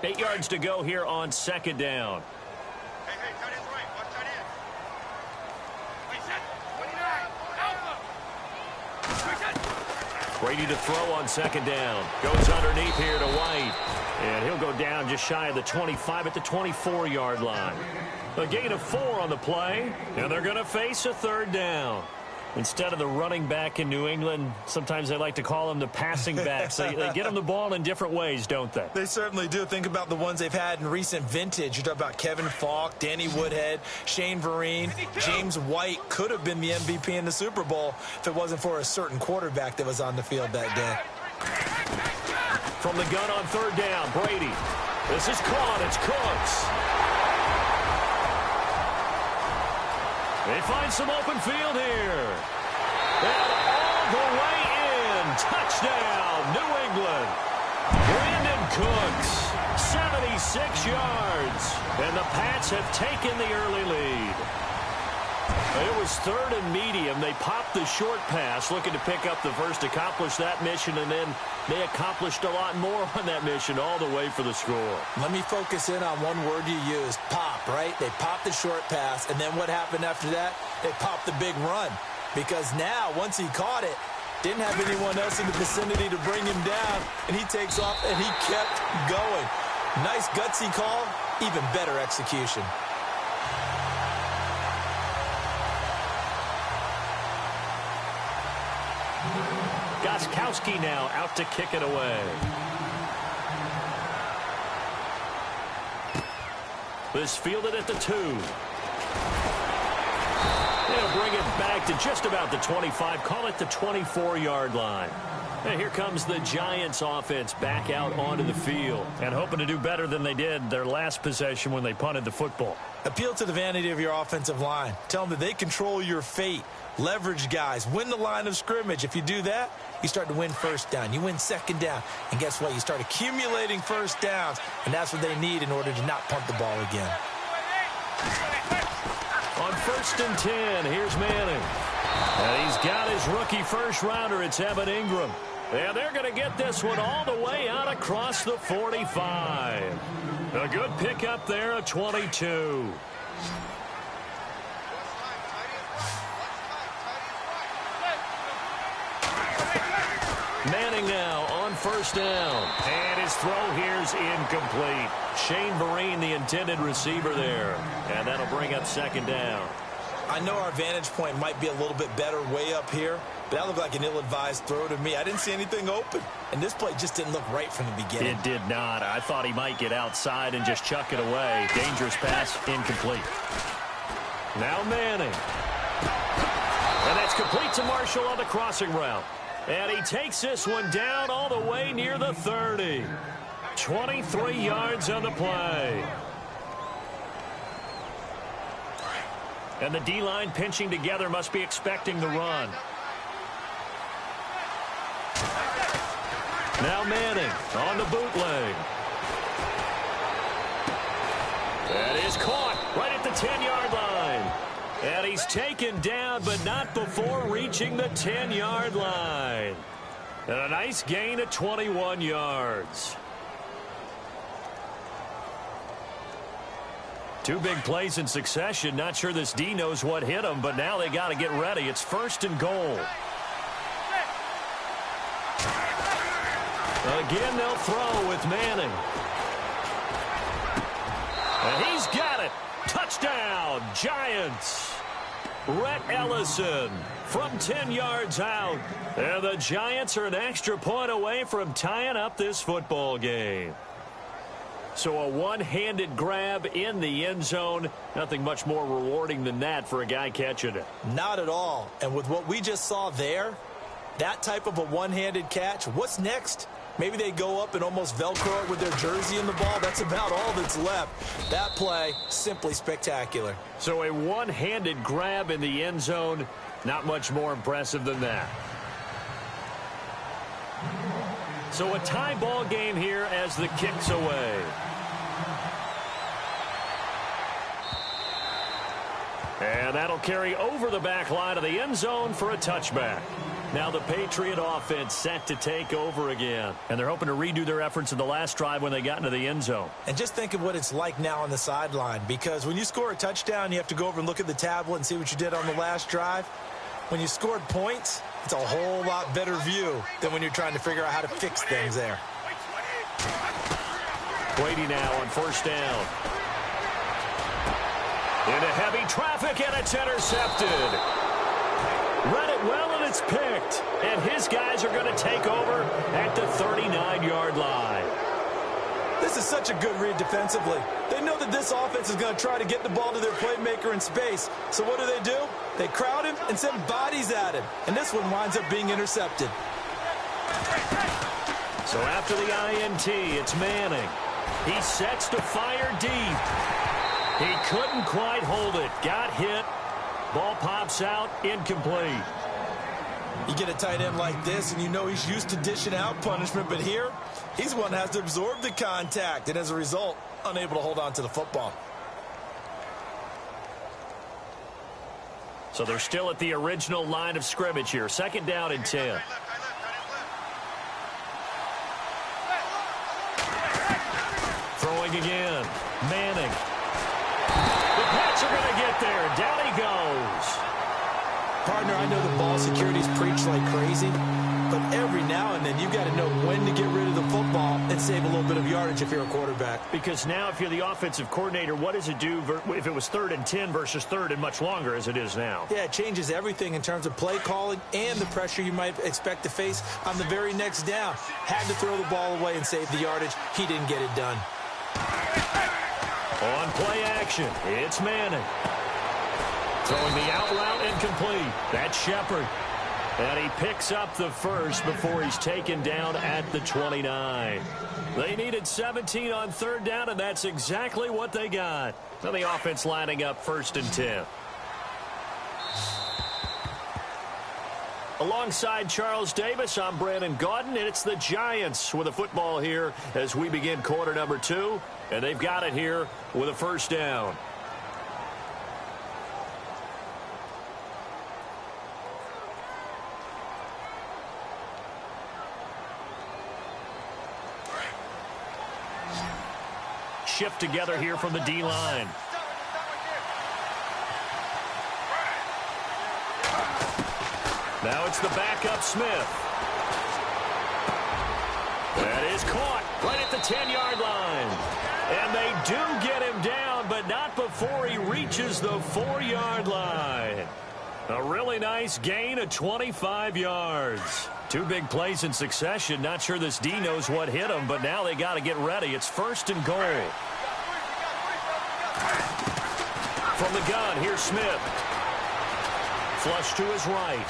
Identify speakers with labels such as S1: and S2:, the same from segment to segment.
S1: 8 yards to go here on second down.
S2: Hey, tight end's right. Watch tight end. Wait, set. 29. Alpha.
S1: Brady to throw on second down. Goes underneath here to White. And he'll go down just shy of the 25 at the 24-yard line. A gain of 4 on the play, and they're going to face a third down. Instead of the running back in New England, sometimes they like to call them the passing backs. They get them the ball in different ways, don't they?
S3: They certainly do. Think about the ones they've had in recent vintage. You talk about Kevin Falk, Danny Woodhead, Shane Vereen, James White could have been the MVP in the Super Bowl if it wasn't for a certain quarterback that was on the field that day.
S1: From the gun on third down, Brady. This is caught. It's Cooks. They find some open field here. And all the way in. Touchdown, New England. Brandon Cooks, 76 yards. And the Pats have taken the early lead. It was third and medium. They popped the short pass, looking to pick up the first, accomplish that mission, and then they accomplished a lot more on that mission all the way for the score.
S3: Let me focus in on one word you used, pop, right? They popped the short pass, and then what happened after that? They popped the big run. Because now, once he caught it, didn't have anyone else in the vicinity to bring him down, and he takes off, and he kept going. Nice gutsy call, even better execution.
S1: Gostkowski now out to kick it away. This fielded at the 2. They'll bring it back to just about the 25. Call it the 24-yard line. And here comes the Giants offense back out onto the field and hoping to do better than they did their last possession when they punted the football.
S3: Appeal to the vanity of your offensive line. Tell them that they control your fate. Leverage guys. Win the line of scrimmage. If you do that, you start to win first down. You win second down. And guess what? You start accumulating first downs. And that's what they need in order to not punt the ball again.
S1: On 1st and 10, here's Manning. And he's got his rookie first rounder. It's Evan Ingram. And they're going to get this one all the way out across the 45. A good pickup there, a 22. Manning now on 1st down. And his throw here's incomplete. Shane Vereen, the intended receiver there. And that'll bring up 2nd down.
S3: I know our vantage point might be a little bit better way up here, but that looked like an ill-advised throw to me. I didn't see anything open, and this play just didn't look right from the beginning.
S1: It did not. I thought he might get outside and just chuck it away. Dangerous pass, incomplete. Now Manning. And that's complete to Marshall on the crossing route. And he takes this one down all the way near the 30. 23 yards on the play. And the D-line pinching together, must be expecting the run. Now Manning on the bootleg. That is caught right at the 10-yard line. And he's taken down, but not before reaching the 10-yard line. And a nice gain of 21 yards. 2 big plays in succession. Not sure this D knows what hit him, but now they got to get ready. It's 1st and goal. Again, they'll throw with Manning. And he's got it. Touchdown, Giants. Rhett Ellison from 10 yards out. And the Giants are an extra point away from tying up this football game. So a one-handed grab in the end zone. Nothing much more rewarding than that for a guy catching it.
S3: Not at all. And with what we just saw there, that type of a one-handed catch, what's next? Maybe they go up and almost Velcro it with their jersey in the ball. That's about all that's left. That play, simply spectacular.
S1: So a one-handed grab in the end zone, not much more impressive than that. So a tie ball game here as the kick's away. And that'll carry over the back line of the end zone for a touchback. Now the Patriot offense set to take over again. And they're hoping to redo their efforts in the last drive when they got into the end zone.
S3: And just think of what it's like now on the sideline, because when you score a touchdown, you have to go over and look at the tablet and see what you did on the last drive. When you scored points, it's a whole lot better view than when you're trying to figure out how to fix things there.
S1: Brady now on first down. Into heavy traffic, and it's intercepted. Read it well, and it's picked. And his guys are going to take over at the 39-yard line.
S3: This is such a good read defensively. They know that this offense is going to try to get the ball to their playmaker in space. So what do? They crowd him and send bodies at him. And this one winds up being intercepted.
S1: So after the INT, it's Manning. He sets to fire deep. He couldn't quite hold it. Got hit. Ball pops out, incomplete.
S3: You get a tight end like this, and you know he's used to dishing out punishment, but here, he's the one that has to absorb the contact, and as a result, unable to hold on to the football.
S1: So they're still at the original line of scrimmage here. Second down and 10. Throwing again. Manning. The Pats are going to get there. Down he goes.
S3: Partner, I know the ball security's preached like crazy, but every now and then you've got to know when to get rid of the football and save a little bit of yardage if you're a quarterback.
S1: Because now if you're the offensive coordinator, what does it do if it was 3rd and 10 versus 3rd and much longer as it is now?
S3: Yeah, it changes everything in terms of play calling and the pressure you might expect to face on the very next down. Had to throw the ball away and save the yardage. He didn't get it done.
S1: On play action, it's Manning. Throwing the out route incomplete. That's Shepard. And he picks up the first before he's taken down at the 29. They needed 17 on 3rd down, and that's exactly what they got. Now the offense lining up 1st and 10. Alongside Charles Davis, I'm Brandon Gaudin, and it's the Giants with a football here as we begin quarter number 2. And they've got it here with a first down. Shift together here from the D-line. Now it's the backup Smith. That is caught right at the 10-yard line. And they do get him down, but not before he reaches the 4-yard line. A really nice gain of 25 yards. 2 big plays in succession. Not sure this D knows what hit him, but now they got to get ready. It's 1st and goal. From the gun, here's Smith. Flush to his right.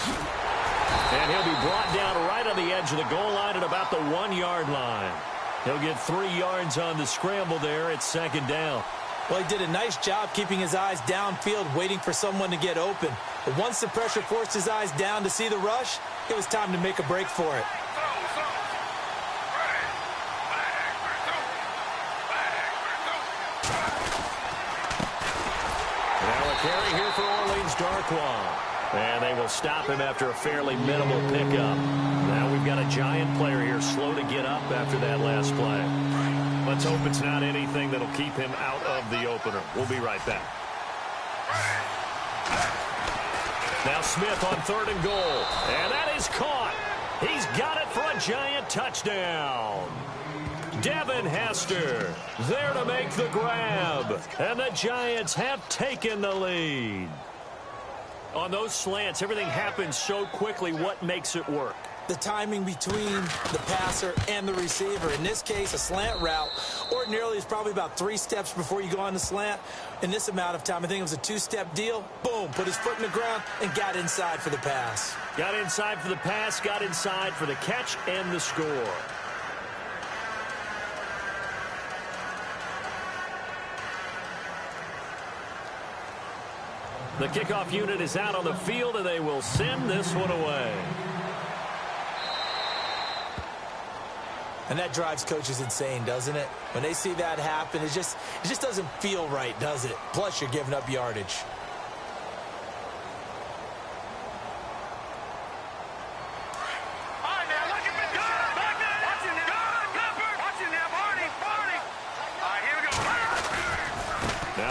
S1: And he'll be brought down right on the edge of the goal line at about the 1-yard line. He'll get 3 yards on the scramble there. It's 2nd down.
S3: Well, he did a nice job keeping his eyes downfield, waiting for someone to get open. But once the pressure forced his eyes down to see the rush, it was time to make a break for it.
S1: Now a carry here for Orleans Darkwa. And they will stop him after a fairly minimal pickup. Now we've got a Giant player here slow to get up after that last play. Let's hope it's not anything that'll keep him out of the opener. We'll be right back. Now Smith on 3rd and goal. And that is caught. He's got it for a Giant touchdown. Devin Hester there to make the grab. And the Giants have taken the lead. On those slants, everything happens so quickly. What makes it work?
S3: The timing between the passer and the receiver. In this case, a slant route ordinarily is probably about 3 steps before you go on the slant. In this amount of time, I think it was a 2-step deal. Boom, put his foot in the ground and got inside for the pass.
S1: Got inside for the pass, got inside for the catch and the score. The kickoff unit is out on the field, and they will send this one away.
S3: And that drives coaches insane, doesn't it? When they see that happen, it just doesn't feel right, does it? Plus, you're giving up yardage.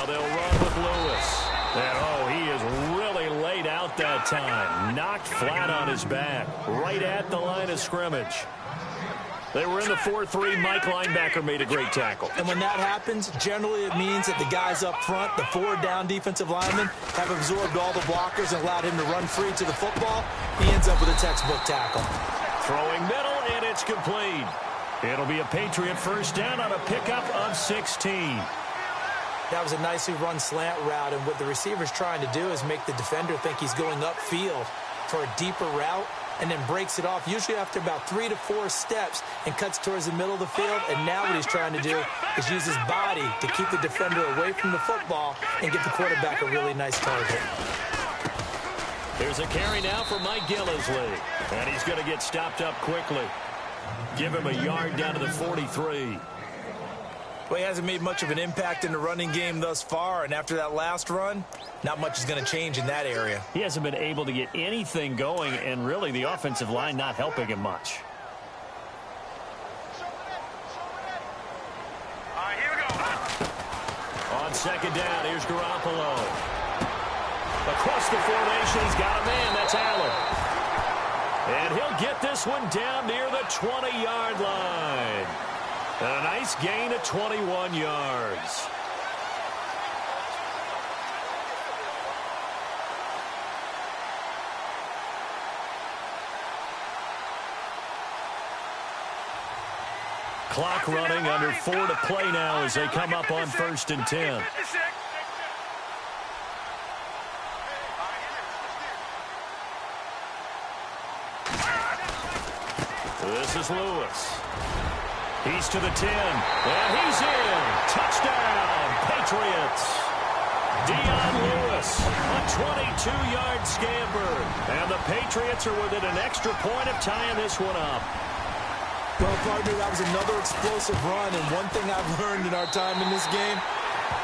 S1: they'll run with Lewis. And, oh, he is really laid out that time. Knocked flat on his back, right at the line of scrimmage. They were in the 4-3. Mike linebacker made a great tackle.
S3: And when that happens, generally it means that the guys up front, the 4 down defensive linemen, have absorbed all the blockers and allowed him to run free to the football. He ends up with a textbook tackle.
S1: Throwing middle, and it's complete. It'll be a Patriot first down on a pickup of 16.
S3: That was a nicely run slant route, and what the receiver's trying to do is make the defender think he's going upfield for a deeper route, and then breaks it off, usually after about 3 to 4 steps, and cuts towards the middle of the field. And now what he's trying to do is use his body to keep the defender away from the football and give the quarterback a really nice target.
S1: There's a carry now for Mike Gillisley, and he's going to get stopped up quickly. Give him a yard down to the 43.
S3: Well, he hasn't made much of an impact in the running game thus far, and after that last run, not much is going to change in that area.
S1: He hasn't been able to get anything going, and really the offensive line not helping him much.
S2: All right, here we go.
S1: On second down, here's Garoppolo. Across the formation, he's got a man. That's Allen. And he'll get this one down near the 20-yard line. And a nice gain of 21 yards. Clock running, under 4 to play now as they come up on 1st and 10. This is Lewis. He's to the 10, and he's in. Touchdown, Patriots. Dion Lewis, a 22-yard scamper. And the Patriots are within an extra point of tying this one up.
S3: Well, partner, that was another explosive run, and one thing I've learned in our time in this game,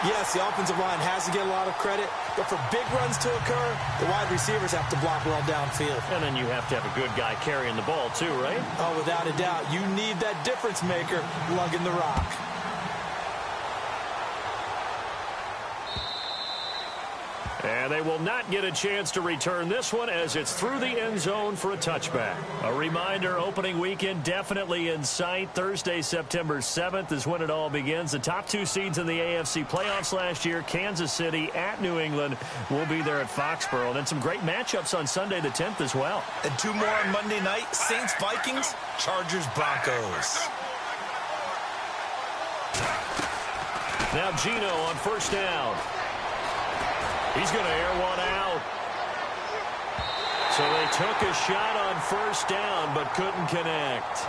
S3: yes, the offensive line has to get a lot of credit, but for big runs to occur, the wide receivers have to block well downfield.
S1: And then you have to have a good guy carrying the ball too, right?
S3: Oh, without a doubt. You need that difference maker lugging the rock.
S1: And they will not get a chance to return this one as it's through the end zone for a touchback. A reminder, opening weekend definitely in sight. Thursday, September 7th is when it all begins. The top 2 seeds in the AFC playoffs last year, Kansas City at New England, will be there at Foxborough. And then some great matchups on Sunday the 10th as well.
S3: And 2 more on Monday night, Saints-Vikings, Chargers-Broncos.
S1: Now Gino on first down. He's going to air one out. So they took a shot on first down but couldn't connect.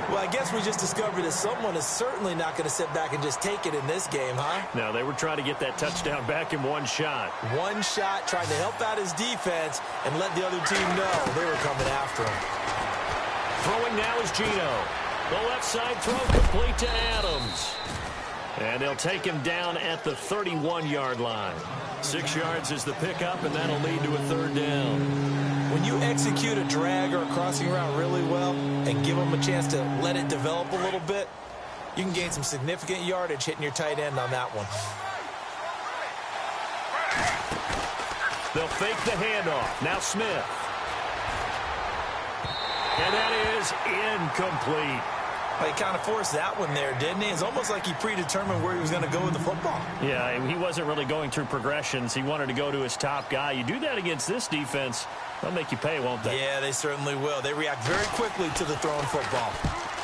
S3: Well, I guess we just discovered that someone is certainly not going to sit back and just take it in this game, huh?
S1: No, they were trying to get that touchdown back in one shot.
S3: One shot, trying to help out his defense and let the other team know they were coming after him.
S1: Throwing now is Gino. The left side throw complete to Adams. And they'll take him down at the 31-yard line. 6 yards is the pickup, and that'll lead to a 3rd down.
S3: When you execute a drag or a crossing route really well and give them a chance to let it develop a little bit, you can gain some significant yardage hitting your tight end on that one.
S1: They'll fake the handoff. Now Smith. And that is incomplete.
S3: Well, he kind of forced that one there, didn't he? It's almost like he predetermined where he was going to go with the football.
S1: Yeah, he wasn't really going through progressions. He wanted to go to his top guy. You do that against this defense, they'll make you pay, won't they?
S3: Yeah, they certainly will. They react very quickly to the thrown football.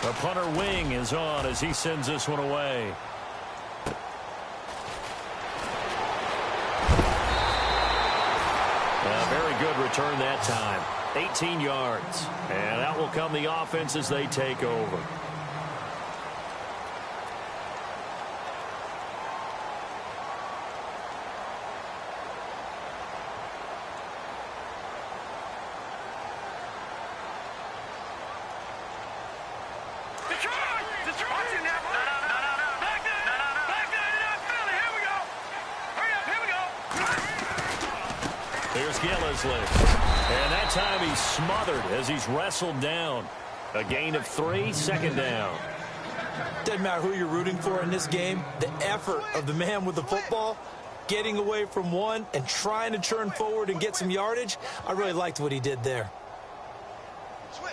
S1: The punter wing is on as he sends this one away. A very good return that time. 18 yards. And out will come the offense as they take over. Here's Gillisley. And that time he's smothered as he's wrestled down. A gain of 3, 2nd down.
S3: Doesn't matter who you're rooting for in this game, the effort of the man with the football, getting away from one and trying to turn forward and get some yardage, I really liked what he did there.
S2: Switch.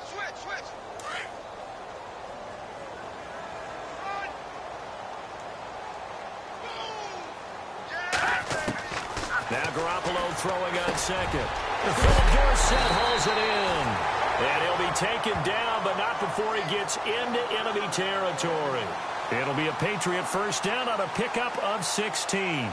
S1: Now Garoppolo throwing on second. Philip Dorsett hauls it in. And he'll be taken down, but not before he gets into enemy territory. It'll be a Patriot first down on a pickup of 16.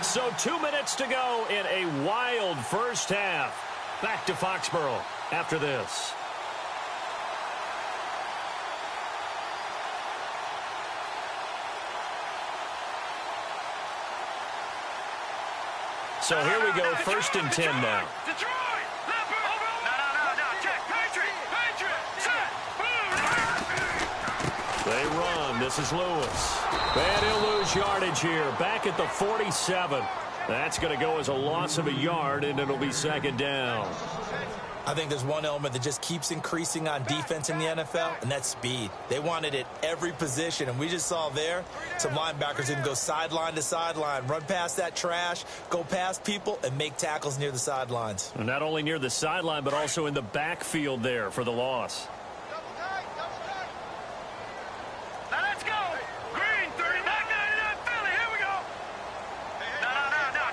S1: So 2 minutes to go in a wild first half. Back to Foxborough after this. So here we go, first and 10 now. They run. This is Lewis. And he'll lose yardage here. Back at the 47. That's going to go as a loss of a yard, and it'll be second down.
S3: I think there's one element that just keeps increasing on defense in the NFL, and that's speed. They want it at every position, and we just saw there some linebackers who can go sideline to sideline, run past that trash, go past people, and make tackles near the sidelines.
S1: And not only near the sideline, but also in the backfield there for the loss.
S2: Now let's go. Green, 30, back 99, Philly. Here we go. No.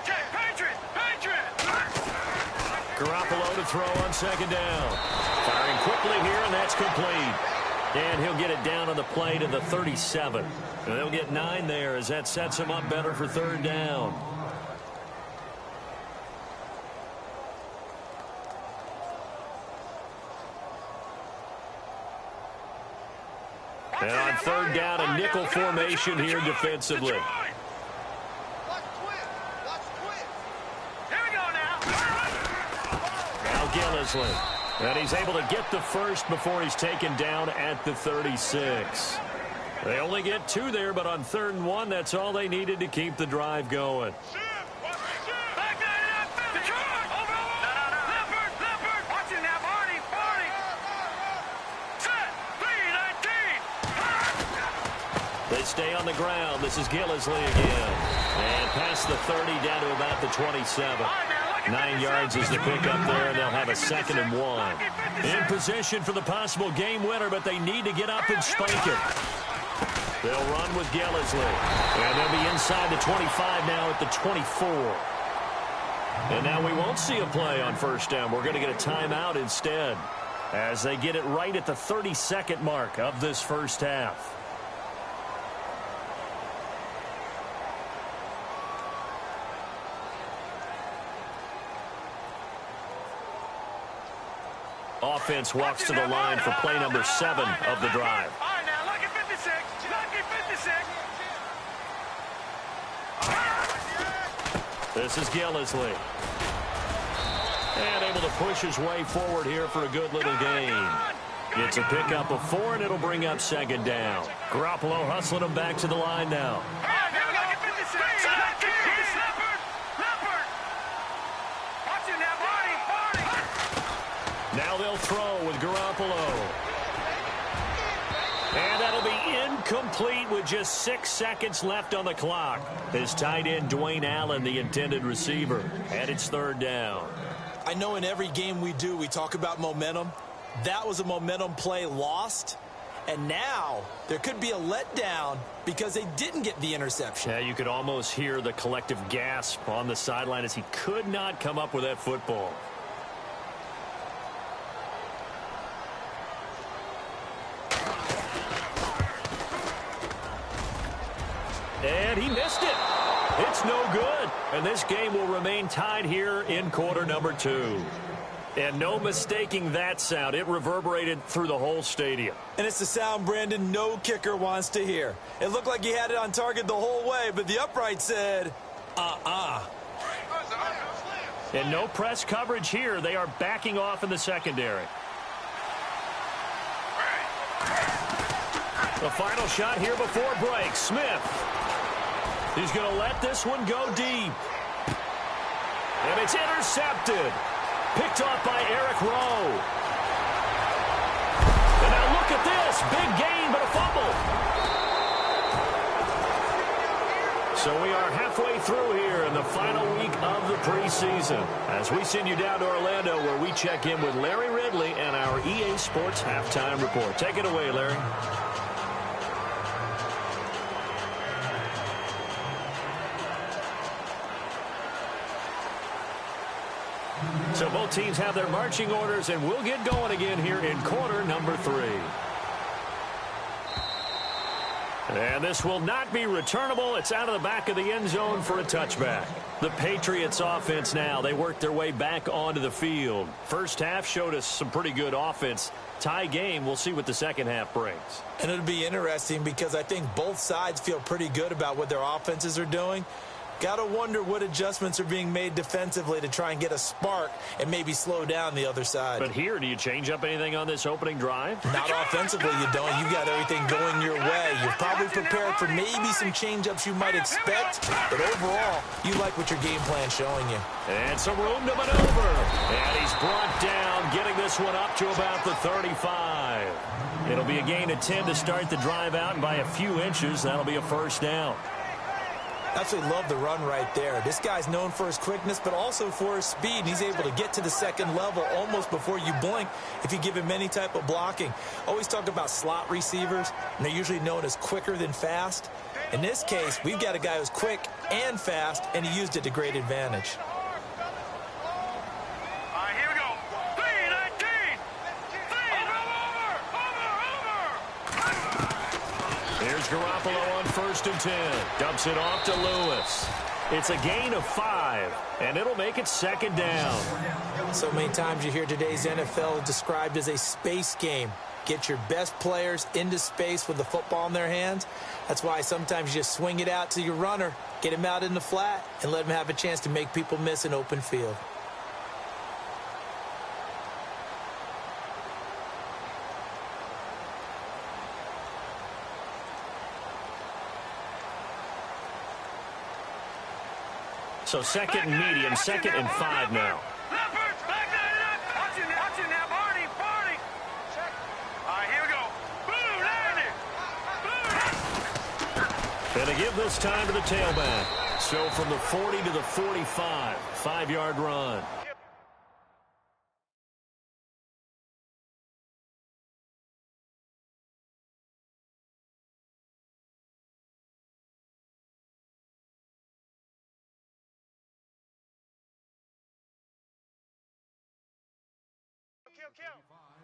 S2: Check. Patriot.
S1: Garoppolo to throw on second down. Firing quickly here, and that's complete. And he'll get it down on the play to the 37. And they'll get 9 there as that sets him up better for third down. And on third down, a nickel formation here defensively. Now Gillisley. And he's able to get the first before he's taken down at the 36. They only get 2 there, but on 3rd and 1, that's all they needed to keep the drive going. They stay on the ground. This is Gillisley again. And past the 30 down to about the 27. 9 yards is the pickup there, and they'll have a 2nd and 1. In position for the possible game winner, but they need to get up and spank it. They'll run with Gillisley. And they'll be inside the 25 now at the 24. And now we won't see a play on first down. We're going to get a timeout instead as they get it right at the 32nd mark of this first half. Offense walks to the line for play number 7 of the drive.
S2: All right, now, lucky 56. Lucky 56.
S1: This is Gillisley. And able to push his way forward here for a good little gain. It's a pickup of 4, and it'll bring up 2nd down. Garoppolo hustling him back to the line now. Now they'll throw with Garoppolo. And that'll be incomplete with just 6 seconds left on the clock. His tight end, Dwayne Allen, the intended receiver. And it's 3rd down.
S3: I know in every game we do, we talk about momentum. That was a momentum play lost. And now there could be a letdown because they didn't get the interception.
S1: Yeah, you could almost hear the collective gasp on the sideline as he could not come up with that football. And he missed it. It's no good. And this game will remain tied here in quarter number 2. And no mistaking that sound. It reverberated through the whole stadium.
S3: And it's the sound, Brandon, no kicker wants to hear. It looked like he had it on target the whole way, but the upright said,
S1: And no press coverage here. They are backing off in the secondary. The final shot here before break. Smith. He's going to let this one go deep. And it's intercepted. Picked off by Eric Rowe. And now look at this. Big gain, but a fumble. So we are halfway through here in the final week of the preseason as we send you down to Orlando where we check in with Larry Ridley and our EA Sports Halftime Report. Take it away, Larry. So both teams have their marching orders, and we'll get going again here in quarter number 3. And this will not be returnable. It's out of the back of the end zone for a touchback. The Patriots offense now, they worked their way back onto the field. First half showed us some pretty good offense. Tie game, we'll see what the second half brings.
S3: And it'll be interesting because I think both sides feel pretty good about what their offenses are doing. Got to wonder what adjustments are being made defensively to try and get a spark and maybe slow down the other side.
S1: But here, do you change up anything on this opening drive?
S3: Not offensively, you don't. You got everything going your way. You're probably prepared for maybe some change-ups you might expect, but overall, you like what your game plan's showing you.
S1: And some room to maneuver. And he's brought down, getting this one up to about the 35. It'll be a gain of 10 to start the drive out, and by a few inches, that'll be a first down.
S3: Absolutely love the run right there. This guy's known for his quickness, but also for his speed. And he's able to get to the second level almost before you blink if you give him any type of blocking. Always talk about slot receivers, and they're usually known as quicker than fast. In this case, we've got a guy who's quick and fast, and he used it to great advantage.
S2: All right, here we go. 3-19. Over.
S1: Here's Garoppolo on 1st and 10. Dumps it off to Lewis. It's a gain of 5, and it'll make it 2nd down.
S3: So many times you hear today's NFL described as a space game. Get your best players into space with the football in their hands. That's why sometimes you just swing it out to your runner, get him out in the flat, and let him have a chance to make people miss an open field.
S1: So 2nd and medium, 2nd and 5 now.
S2: Leopards, back watch it now, Barney. All right, here we go. Blue, landed. Blue.
S1: And they give this time to the tailback. So from the 40 to the 45, 5-yard run.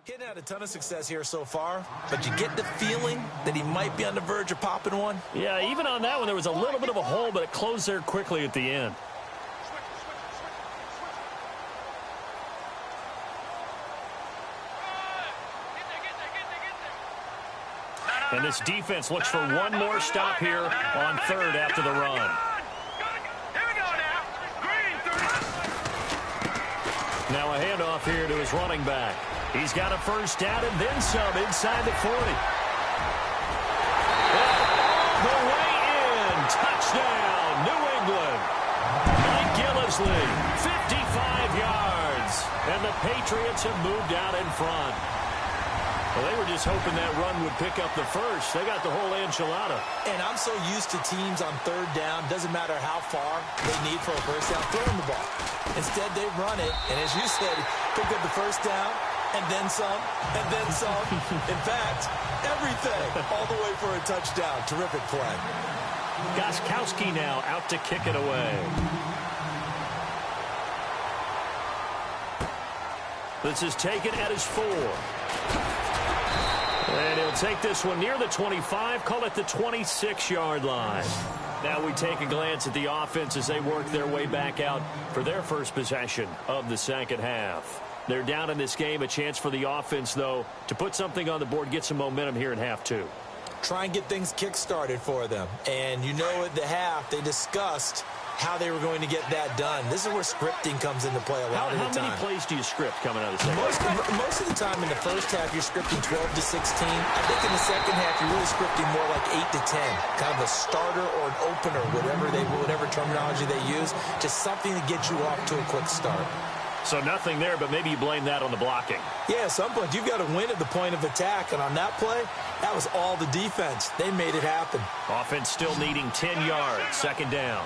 S3: Hitting had a ton of success here so far, but you get the feeling that he might be on the verge of popping one.
S1: Yeah, even on that one, there was a little bit of a hole, but it closed there quickly at the end. And this defense looks for one more stop here on 3rd after the run.
S2: Here we go now. Green, 30.
S1: Now a handoff here to his running back. He's got a first down and then some inside the 40. All the way in. Touchdown, New England. Mike Gillisley, 55 yards. And the Patriots have moved out in front. Well, they were just hoping that run would pick up the first. They got the whole enchilada.
S3: And I'm so used to teams on 3rd down, doesn't matter how far they need for a first down, throwing the ball. Instead, they run it, and as you said, pick up the first down, and then some, and then some. In fact, everything, all the way for a touchdown. Terrific play.
S1: Gostkowski now out to kick it away. This is taken at his 4. And he'll take this one near the 25, call it the 26-yard line. Now we take a glance at the offense as they work their way back out for their first possession of the second half. They're down in this game, a chance for the offense, though, to put something on the board, get some momentum here in half 2.
S3: Try and get things kick-started for them. And you know at the half, they discussed how they were going to get that done. This is where scripting comes into play a lot of the time.
S1: How many plays do you script coming out of the second half?
S3: Most of the time in the first half, you're scripting 12 to 16. I think in the second half, you're really scripting more like 8 to 10. Kind of a starter or an opener, whatever terminology they use. Just something to get you off to a quick start.
S1: So nothing there, but maybe you blame that on the blocking.
S3: Yeah, at some point, you've got to win at the point of attack. And on that play, that was all the defense. They made it happen.
S1: Offense still needing 10 yards. Second down.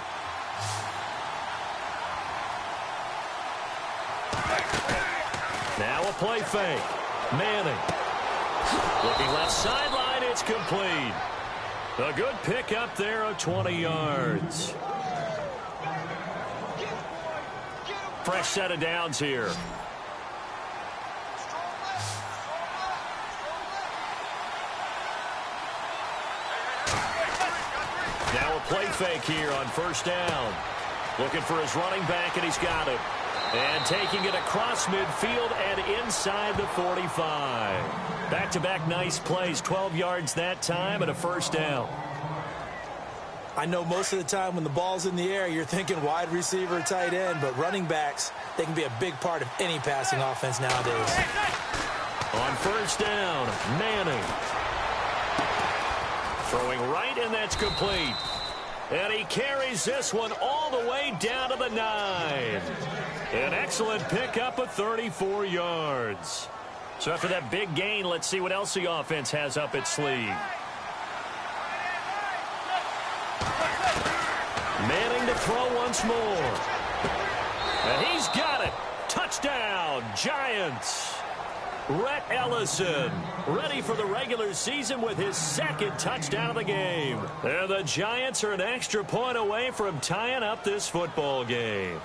S1: Now a play fake. Manning. Looking left sideline, it's complete. A good pickup there of 20 yards. Fresh set of downs here. Now a play fake here on first down. Looking for his running back, and he's got it. And taking it across midfield and inside the 45. Back-to-back nice plays, 12 yards that time and a first down.
S3: I know most of the time when the ball's in the air, you're thinking wide receiver, tight end, but running backs, they can be a big part of any passing offense nowadays.
S1: On first down, Manning. Throwing right, and that's complete. And he carries this one all the way down to the 9. An excellent pickup of 34 yards. So after that big gain, let's see what else the offense has up its sleeve. Manning to throw once more. And he's got it. Touchdown, Giants. Rhett Ellison ready for the regular season with his second touchdown of the game. And the Giants are an extra point away from tying up this football game.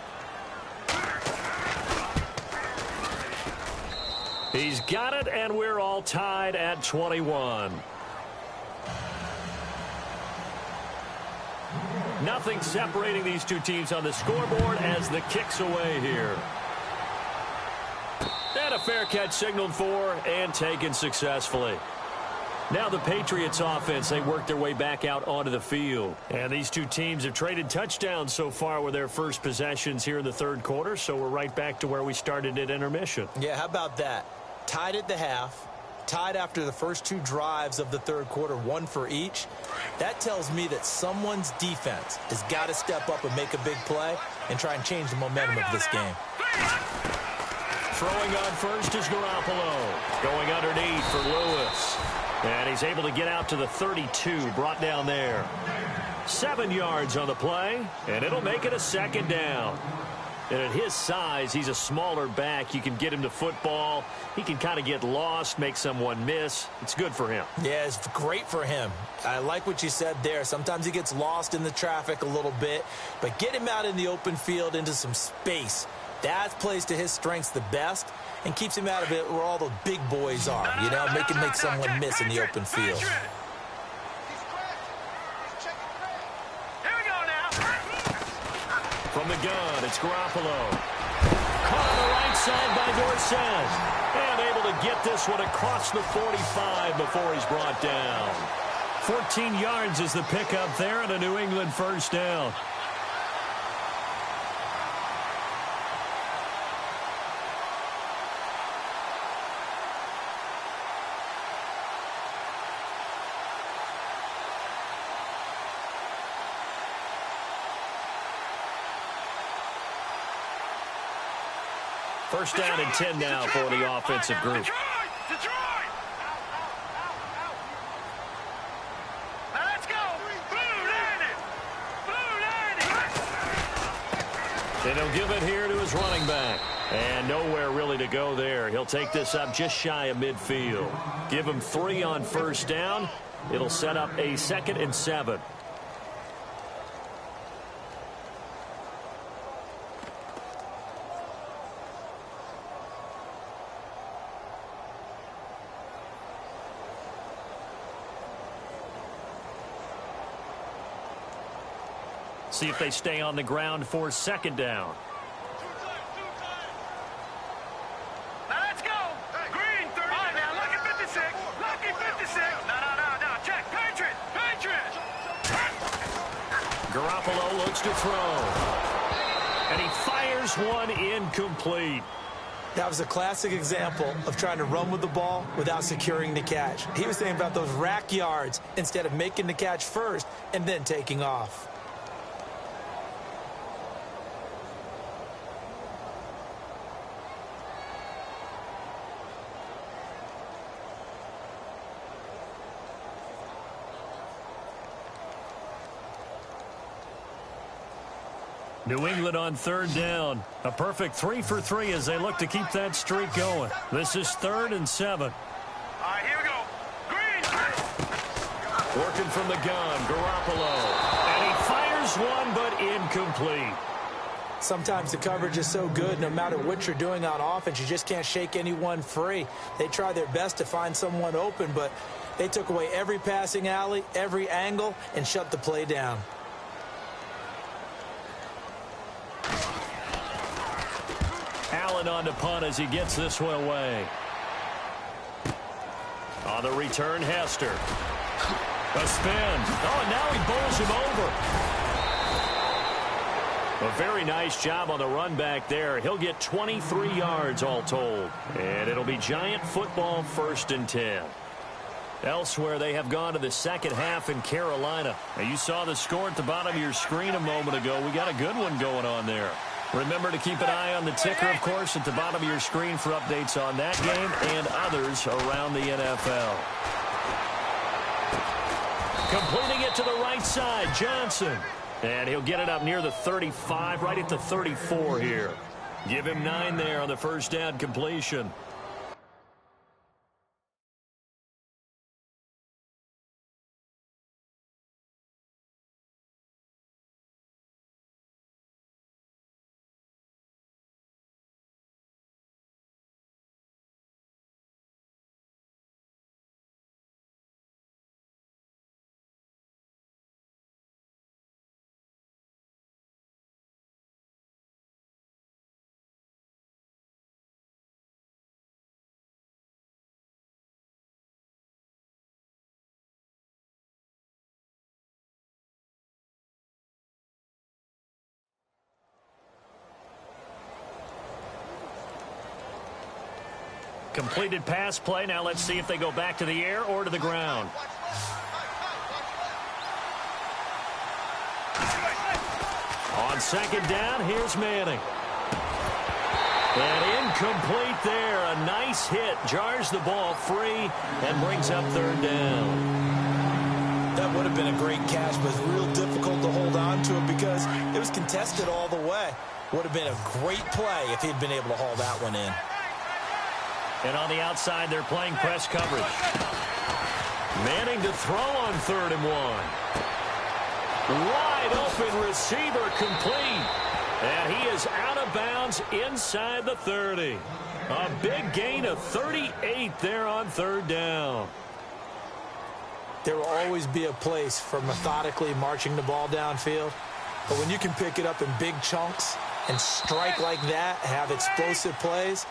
S1: He's got it, and we're all tied at 21. Nothing separating these two teams on the scoreboard as the kick's away here. And a fair catch signaled for and taken successfully. Now the Patriots offense, they work their way back out onto the field. And these two teams have traded touchdowns so far with their first possessions here in the third quarter, so we're right back to where we started at intermission.
S3: Yeah, how about that? Tied at the half, tied after the first two drives of the third quarter, one for each. That tells me that someone's defense has got to step up and make a big play and try and change the momentum of this game.
S1: Throwing on first is Garoppolo. Going underneath for Lewis. And he's able to get out to the 32, brought down there. 7 yards on the play, and it'll make it a second down. And at his size, he's a smaller back. You can get him to football. He can kind of get lost, make someone miss. It's good for him. Yeah, it's great for him. I like what you said there. Sometimes he gets lost in the traffic a little bit, but get him out in the open field into some space. That plays to his strengths the best and keeps him out of it where all the big boys are, you know, make someone miss in the open field.
S2: Here we go now.
S1: From the gun, it's Garoppolo. Caught on the right side by Dorsett. And able to get this one across the 45 before he's brought down. 14 yards is the pickup there and a New England first down. First down and 10 now for the offensive group.
S2: Detroit! Now let's go! Blue landed! Blue landed!
S1: And he'll give it here to his running back. And nowhere really to go there. He'll take this up just shy of midfield. Give him 3 on first down. It'll set up a 2nd and 7. See if they stay on the ground for second down.
S2: Now let's go! Green 30. All right, now, lucky 56. Lucky 56. No. Check. Patriot.
S1: Garoppolo looks to throw. And he fires one incomplete.
S3: That was a classic example of trying to run with the ball without securing the catch. He was thinking about those rack yards instead of making the catch first and then taking off.
S1: New England on third down. A perfect 3 for 3 as they look to keep that streak going. This is 3rd and 7.
S2: All right, here we go. Green.
S1: Working from the gun, Garoppolo. And he fires one, but incomplete.
S3: Sometimes the coverage is so good, no matter what you're doing on offense, you just can't shake anyone free. They try their best to find someone open, but they took away every passing alley, every angle, and shut the play down.
S1: Allen on to punt as he gets this one away. On the return, Hester. A spin. Oh, and now he bowls him over. A very nice job on the run back there. He'll get 23 yards all told. And it'll be Giant football 1st and 10. Elsewhere, they have gone to the second half in Carolina. Now, you saw the score at the bottom of your screen a moment ago. We got a good one going on there. Remember to keep an eye on the ticker, of course, at the bottom of your screen for updates on that game and others around the NFL. Completing it to the right side, Johnson. And he'll get it up near the 35, right at the 34 here. Give him 9 there on the first down completion. Completed pass play. Now let's see if they go back to the air or to the ground. On second down, here's Manning. And incomplete there. A nice hit. Jars the ball free and brings up third down.
S3: That would have been a great catch, but it's real difficult to hold on to it because it was contested all the way. Would have been a great play if he'd been able to haul that one in.
S1: And on the outside, they're playing press coverage. Manning to throw on 3rd and 1. Wide open receiver complete. And he is out of bounds inside the 30. A big gain of 38 there on 3rd down.
S3: There will always be a place for methodically marching the ball downfield. But when you can pick it up in big chunks and strike like that, have explosive plays,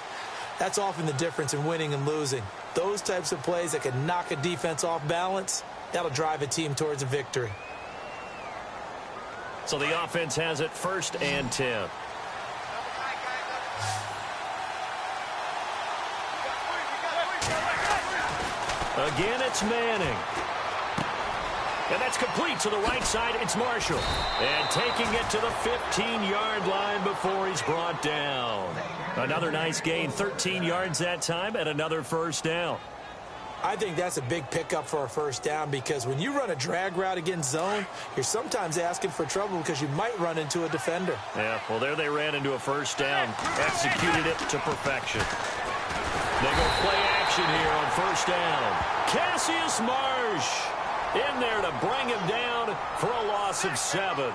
S3: that's often the difference in winning and losing. Those types of plays that can knock a defense off balance, that'll drive a team towards a victory.
S1: So the offense has it 1st and 10. Again, it's Manning. And that's complete to the right side. It's Marshall. And taking it to the 15-yard line before he's brought down. Another nice gain, 13 yards that time, and another first down.
S3: I think that's a big pickup for a first down because when you run a drag route against zone, you're sometimes asking for trouble because you might run into a defender.
S1: Yeah, well, there they ran into a first down. Executed it to perfection. They go play action here on first down. Cassius Marsh in there to bring him down for a loss of 7.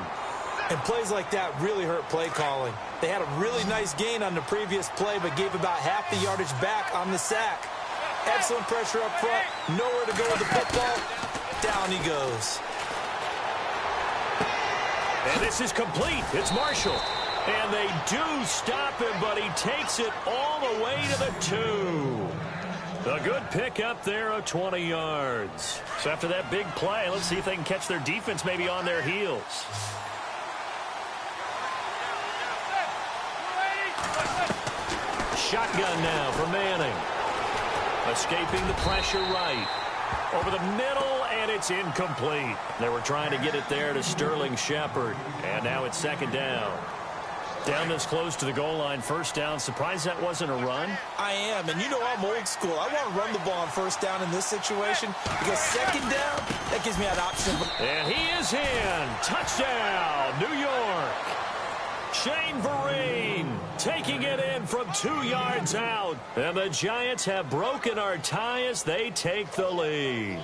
S3: And plays like that really hurt play calling. They had a really nice gain on the previous play, but gave about half the yardage back on the sack. Excellent pressure up front. Nowhere to go with the football. Down he goes.
S1: And this is complete. It's Marshall. And they do stop him, but he takes it all the way to the 2. A good pickup there of 20 yards. So after that big play, let's see if they can catch their defense maybe on their heels. Shotgun now for Manning. Escaping the pressure right. Over the middle, and it's incomplete. They were trying to get it there to Sterling Shepard. And now it's second down. Down this close to the goal line, first down. Surprised that wasn't a run?
S3: I am, and you know I'm old school. I want to run the ball on first down in this situation because second down, that gives me that option.
S1: And he is in. Touchdown, New York. Shane Vereen taking it in from 2 yards out. And the Giants have broken our tie as they take the lead.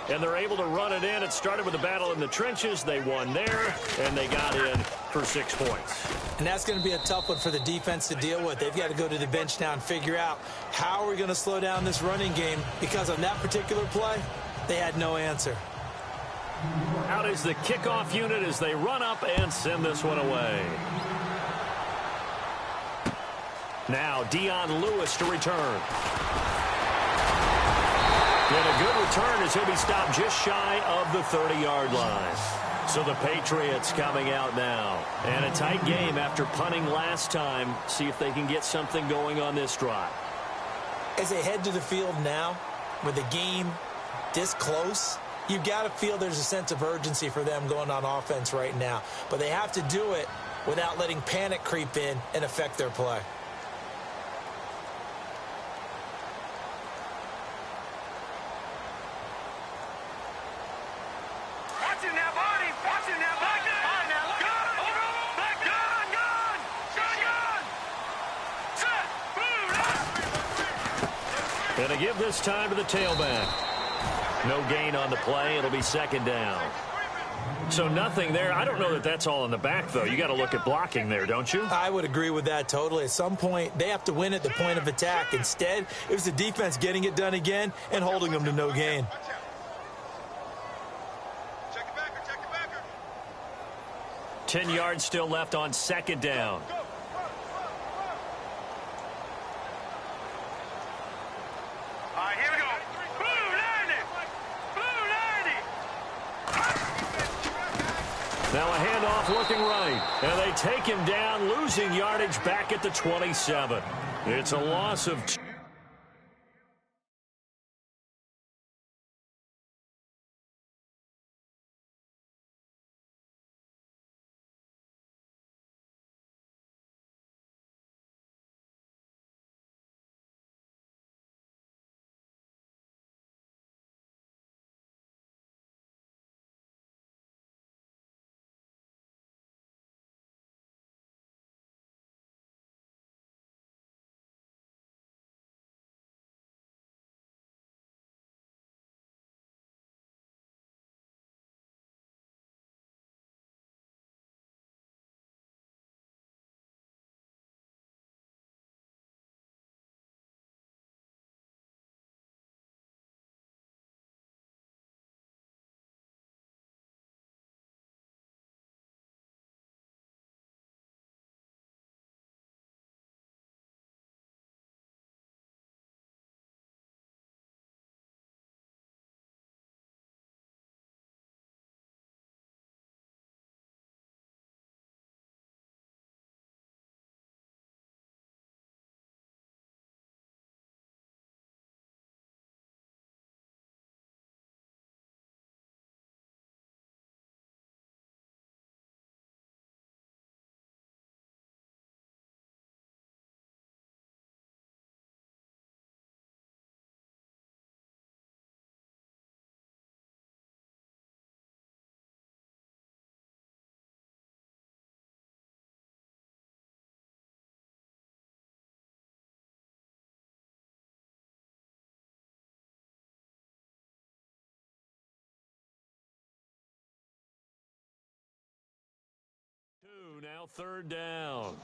S1: And they're able to run it in. It started with a battle in the trenches. They won there, and they got in for 6 points.
S3: And that's going to be a tough one for the defense to deal with. They've got to go to the bench now and figure out how are we going to slow down this running game, because on that particular play, they had no answer.
S1: Out is the kickoff unit as they run up and send this one away. Now Dion Lewis to return. And a good return as he'll be stopped just shy of the 30-yard line. So the Patriots coming out now. And a tight game after punting last time. See if they can get something going on this drive.
S3: As they head to the field now, with the game this close, you've got to feel there's a sense of urgency for them going on offense right now. But they have to do it without letting panic creep in and affect their play.
S1: And to give this time to the tailback. No gain on the play. It'll be second down. So nothing there. I don't know that that's all in the back, though. You got to look at blocking there, don't you?
S3: I would agree with that totally. At some point, they have to win at the point of attack. Instead, it was the defense getting it done again and holding them to no gain.
S2: Check your backer, check your backer.
S1: 10 yards still left on second down.
S2: All right, here we go. Blue 90. Blue 90.
S1: Now a handoff looking right. And they take him down, losing yardage back at the 27. It's a loss of 2. Now third down.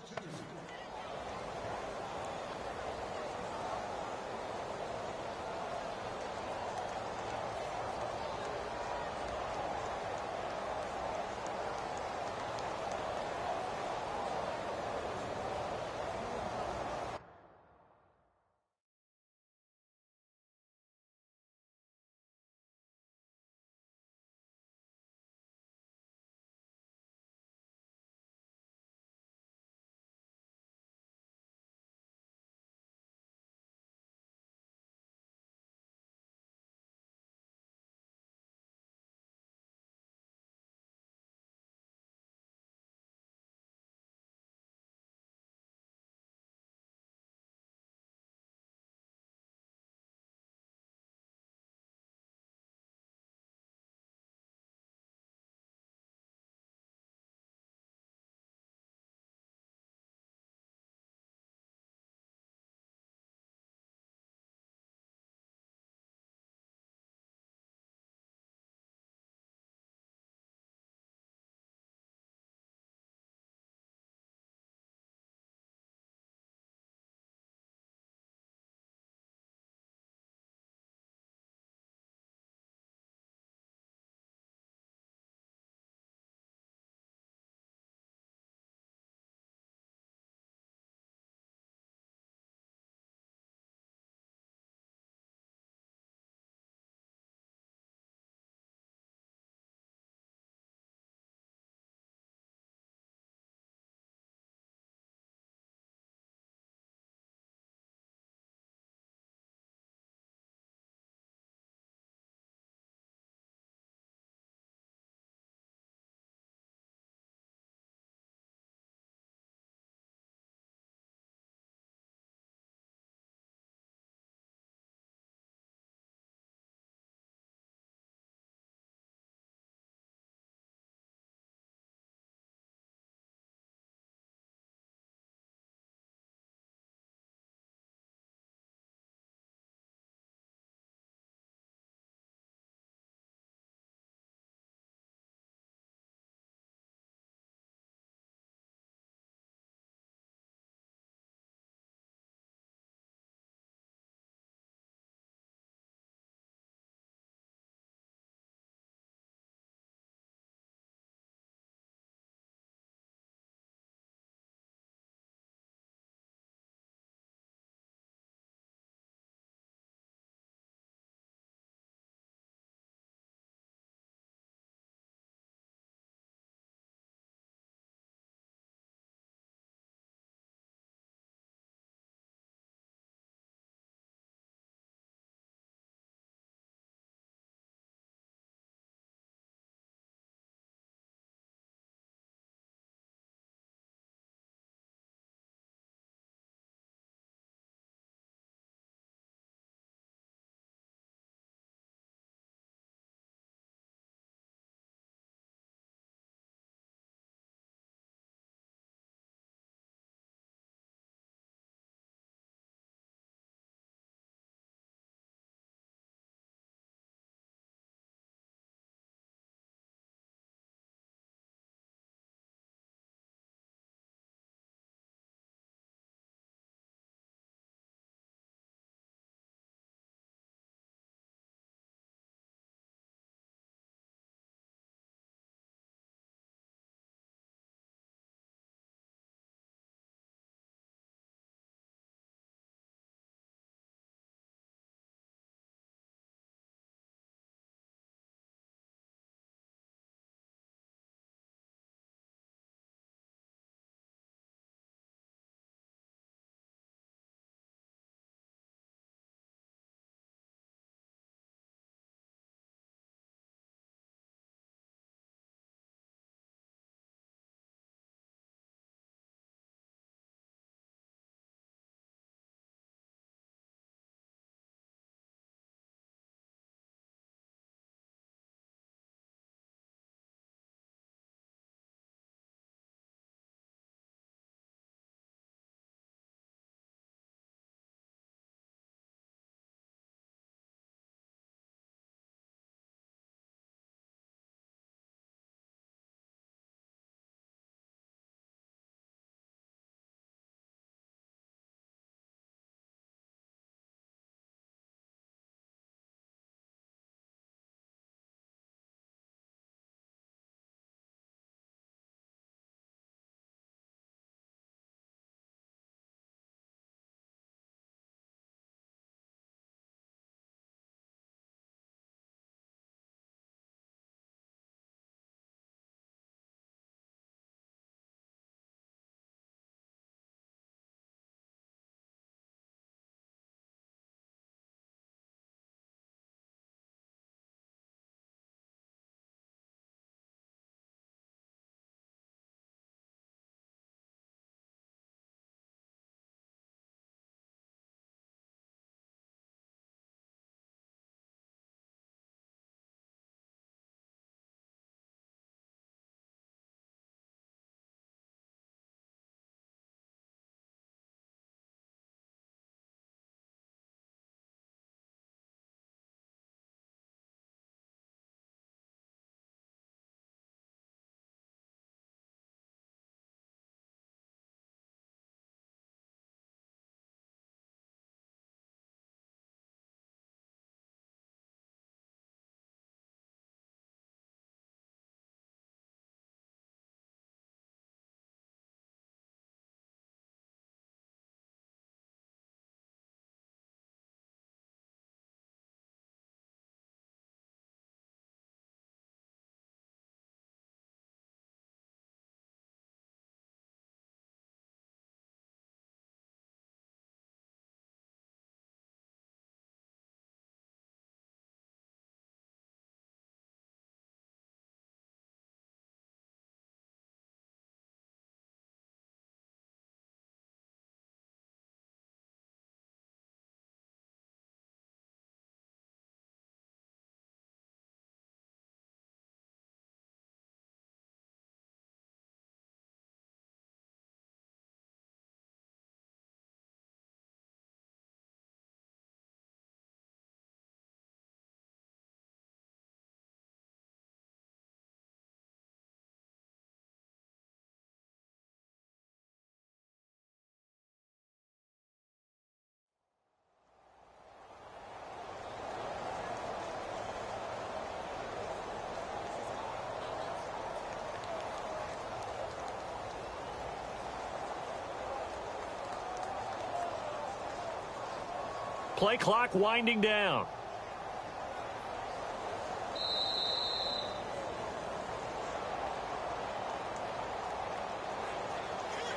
S1: Play clock winding down.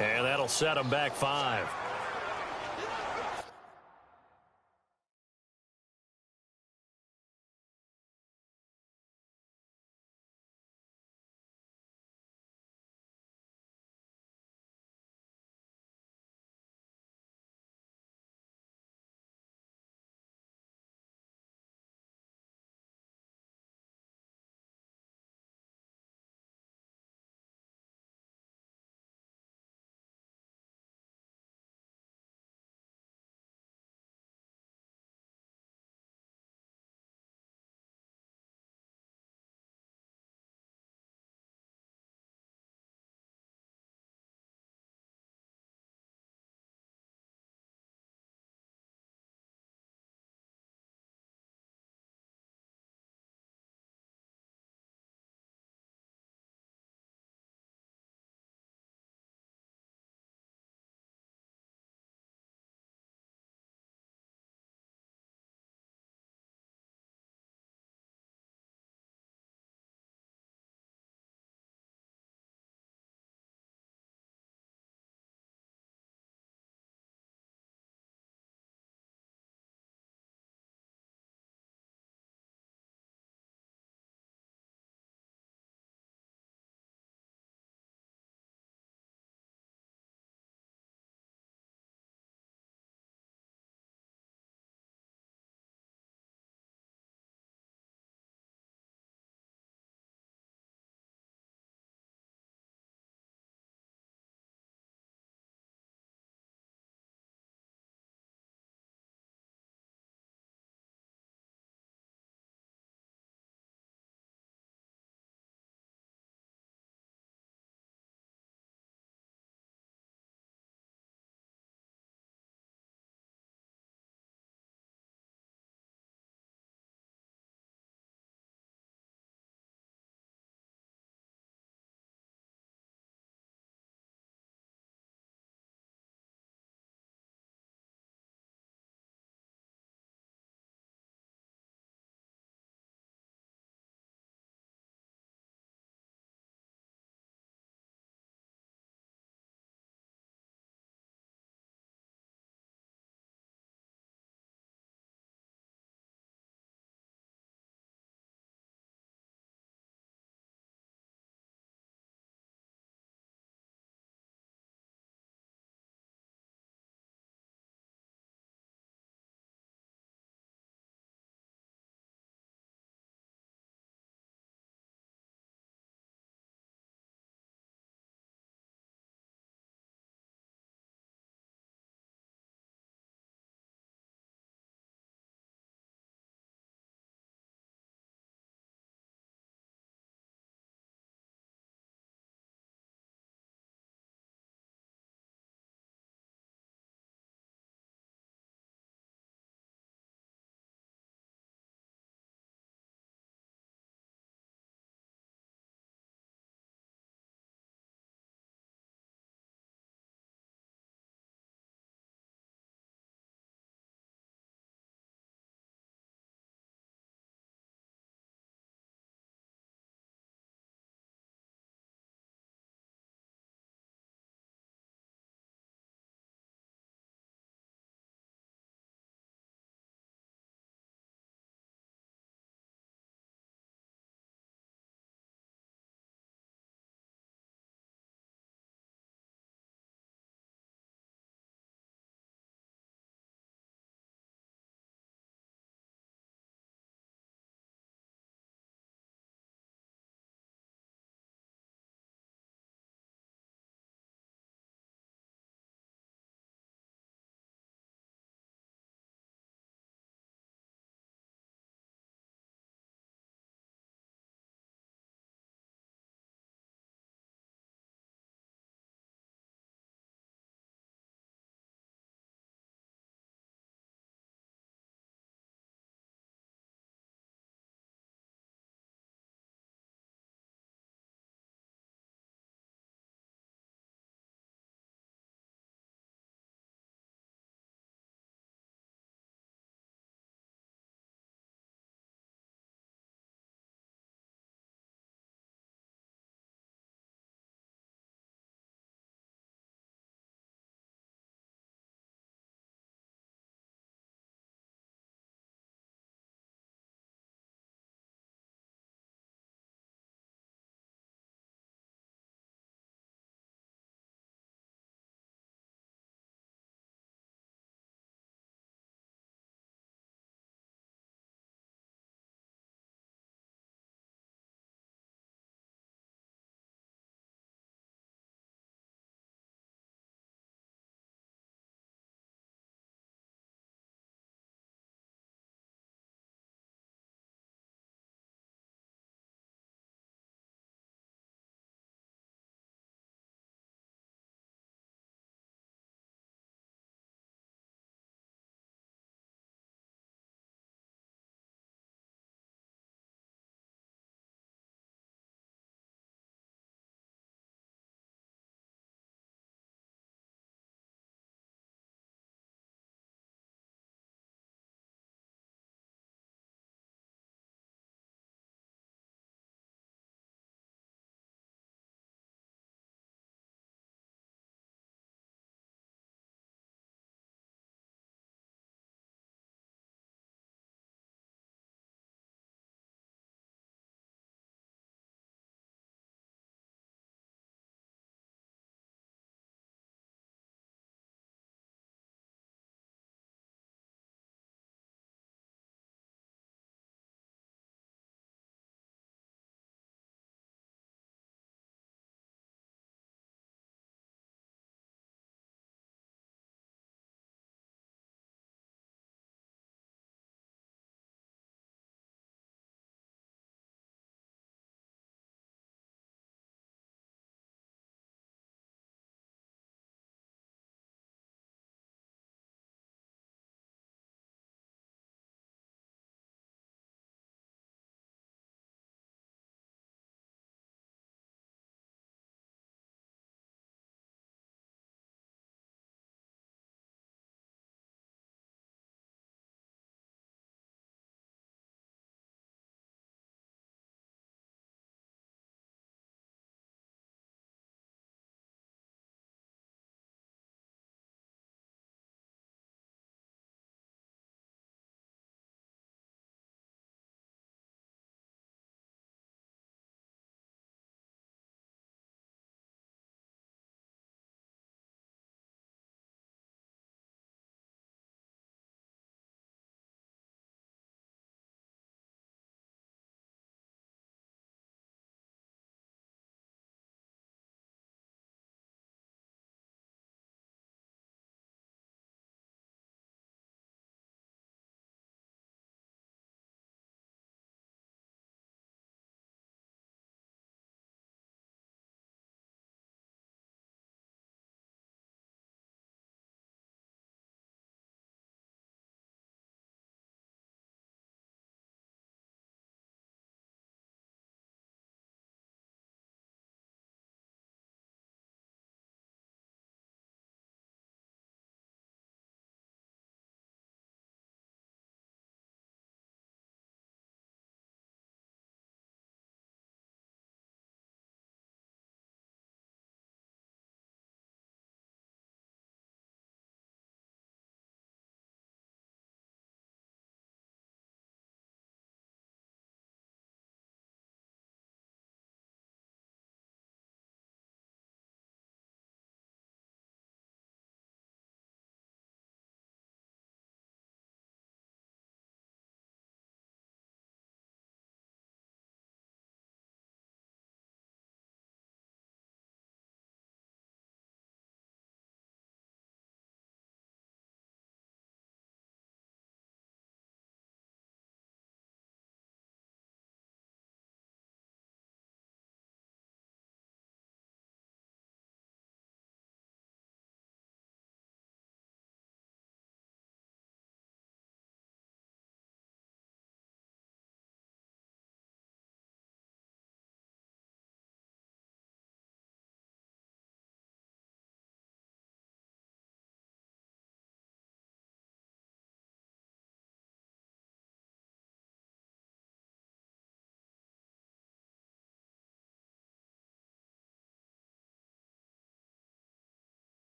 S1: And that'll set them back 5.